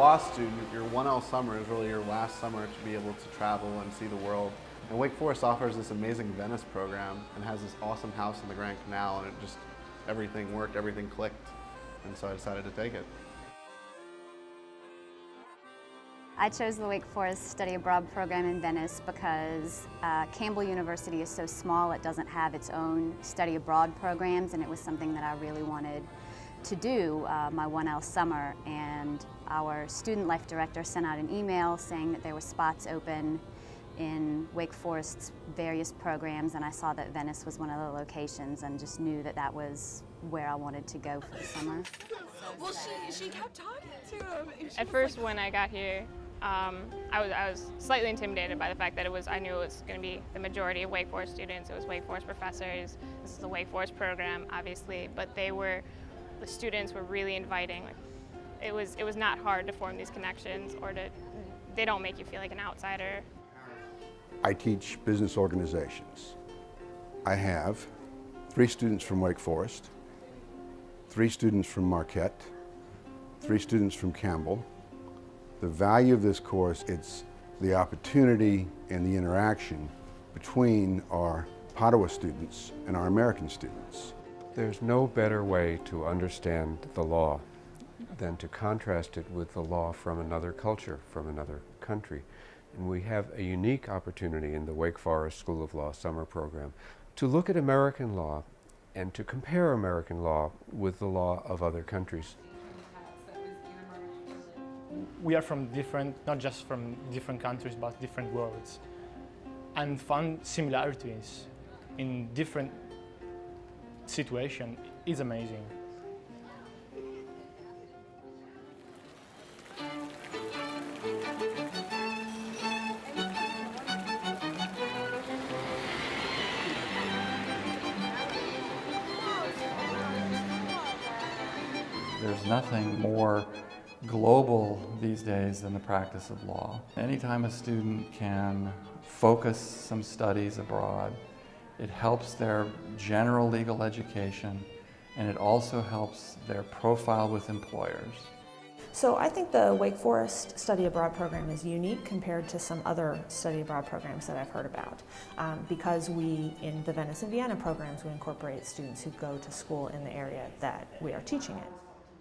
law student, your 1L summer is really your last summer to be able to travel and see the world. And Wake Forest offers this amazing Venice program and has this awesome house in the Grand Canal, and it just, everything worked, everything clicked, and so I decided to take it. I chose the Wake Forest Study Abroad program in Venice because Campbell University is so small, it doesn't have its own study abroad programs, and it was something that I really wanted to do my 1L summer. And our student life director sent out an email saying that there were spots open in Wake Forest's various programs, and I saw that Venice was one of the locations and just knew that that was where I wanted to go for the summer. Well, she kept talking to him. At first, when I got here, I was slightly intimidated by the fact that I knew it was going to be the majority of Wake Forest students. It was Wake Forest professors. This is the Wake Forest program, obviously, but the students were really inviting. It was not hard to form these connections, or they don't make you feel like an outsider. I teach business organizations. I have 3 students from Wake Forest, 3 students from Marquette, 3 students from Campbell. The value of this course, it's the opportunity and the interaction between our Padua students and our American students. There's no better way to understand the law than to contrast it with the law from another culture, from another country. And we have a unique opportunity in the Wake Forest School of Law summer program to look at American law and to compare American law with the law of other countries. We are from not just from different countries, but different worlds, and found similarities in different situations is amazing. There's nothing more global these days than the practice of law. Anytime a student can focus some studies abroad, it helps their general legal education, and it also helps their profile with employers. So I think the Wake Forest Study Abroad program is unique compared to some other study abroad programs that I've heard about, because in the Venice and Vienna programs, we incorporate students who go to school in the area that we are teaching in.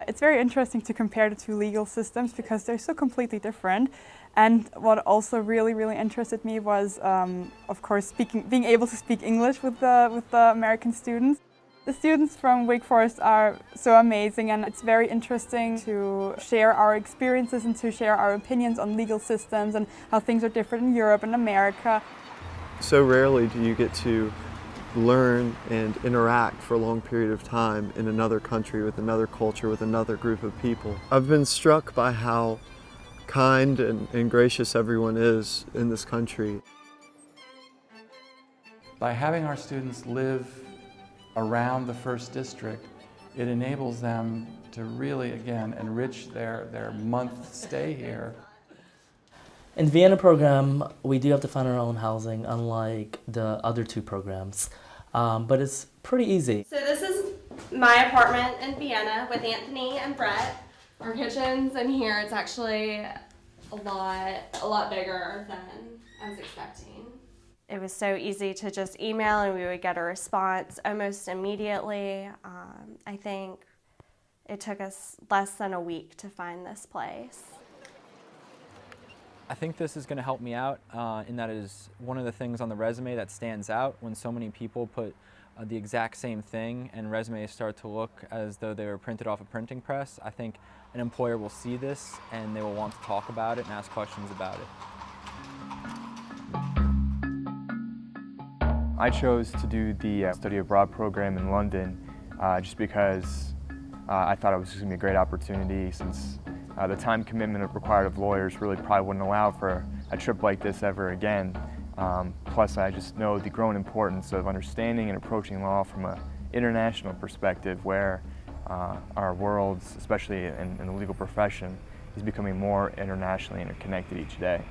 It's very interesting to compare the 2 legal systems because they're so completely different. And what also really interested me was, of course, being able to speak English with the American students. The students from Wake Forest are so amazing, and it's very interesting to share our experiences and to share our opinions on legal systems and how things are different in Europe and America. So rarely do you get to learn and interact for a long period of time in another country with another culture, with another group of people. I've been struck by how kind and gracious everyone is in this country. By having our students live around the First District, it enables them to really, again, enrich their month stay here. In the Vienna program, we do have to find our own housing, unlike the other 2 programs, but it's pretty easy. So this is my apartment in Vienna with Anthony and Brett. Our kitchen's in here. It's actually a lot bigger than I was expecting. It was so easy to just email and we would get a response almost immediately. I think it took us less than a week to find this place. I think this is going to help me out in that it is one of the things on the resume that stands out when so many people put the exact same thing and resumes start to look as though they were printed off a printing press. I think an employer will see this and they will want to talk about it and ask questions about it. I chose to do the study abroad program in London just because I thought it was just going to be a great opportunity, since the time commitment required of lawyers really probably wouldn't allow for a trip like this ever again. Plus, I just know the growing importance of understanding and approaching law from an international perspective, where our worlds, especially in the legal profession, is becoming more internationally interconnected each day.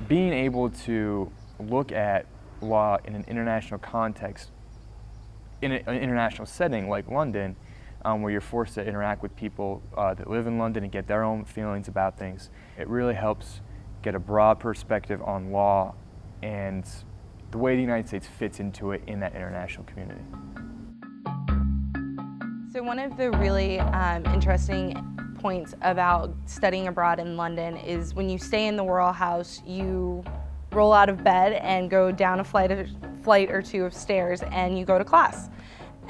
Being able to look at law in an international context, in an international setting like London, where you're forced to interact with people that live in London and get their own feelings about things. It really helps get a broad perspective on law and the way the United States fits into it in that international community. So one of the really interesting points about studying abroad in London is when you stay in the Royal House, you roll out of bed and go down a flight or two of stairs and you go to class.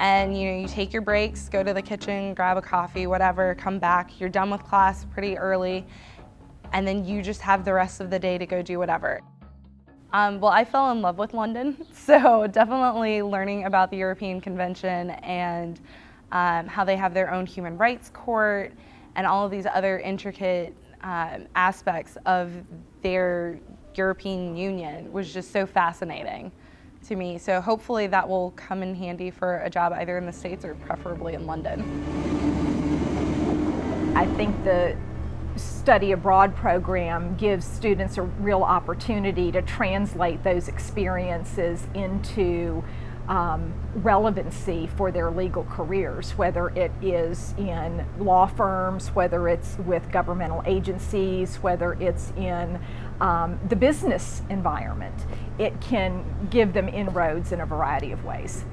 And you take your breaks, go to the kitchen, grab a coffee, whatever, come back, you're done with class pretty early, and then you just have the rest of the day to go do whatever. Well, I fell in love with London, so definitely learning about the European Convention and how they have their own human rights court and all of these other intricate aspects of their European Union was just so fascinating to me. So hopefully that will come in handy for a job either in the States or preferably in London. I think the study abroad program gives students a real opportunity to translate those experiences into relevancy for their legal careers, whether it is in law firms, whether it's with governmental agencies, whether it's in the business environment. It can give them inroads in a variety of ways.